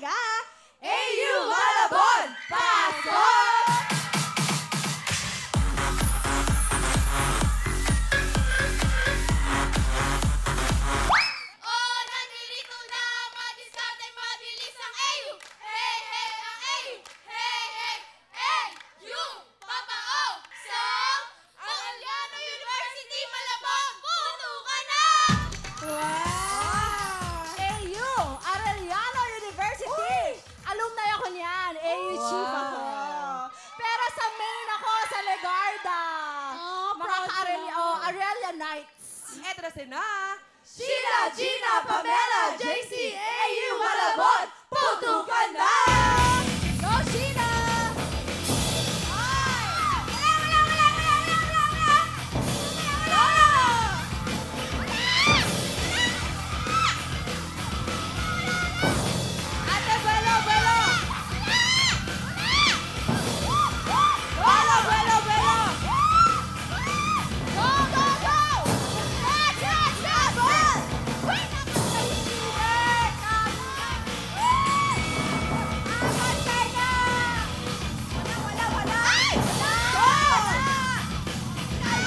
talaga. AU Malabon, pasok! Oh, nandito na, madiskarte, mabilis ang AU. Hey, hey, ang AU. Hey, hey, AU, Papa O. So, ang Aliano University Malabon, putukan na! Wow! AU, Arellano University. Alumni ako niyan. AU chief ako. Pero sa main ako, sa Legarda. Mga Arellano Knights. Eto na sila. Sheila, Gina, Pamela, JC, AU Malabon, putukan na! Go, Sheila! Ate, Belo, Belo! Belo, Belo, Belo! Go, go, go! Let's, let's, let's! Wala, wala! Ay! Go!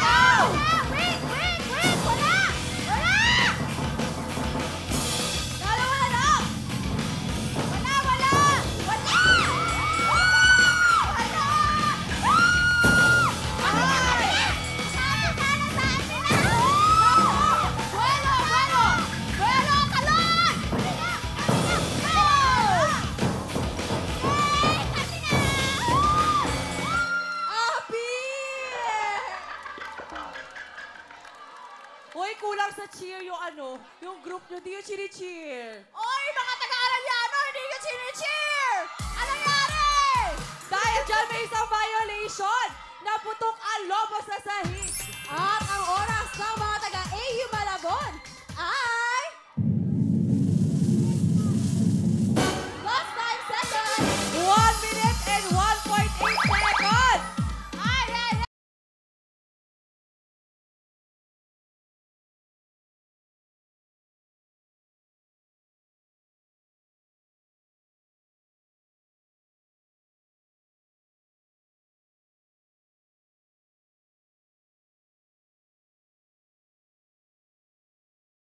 Go! Wait, wait, wait! Wala! Wala! Wala, wala! Wala, wala! Wala! Wala! Ay! Sabi ka na sa atin na! Buelo, buelo! Buelo, talon! Go! Yay! Kasi na! Abi! Hoy, kulang sa cheer yung ano, yung group nyo, di yung chini-cheer. Oy, mga taga-Arellano, hindi ka chini-cheer! Ano nangyari? Dahil dyan may isang violation, naputok ang lobo sa sahig.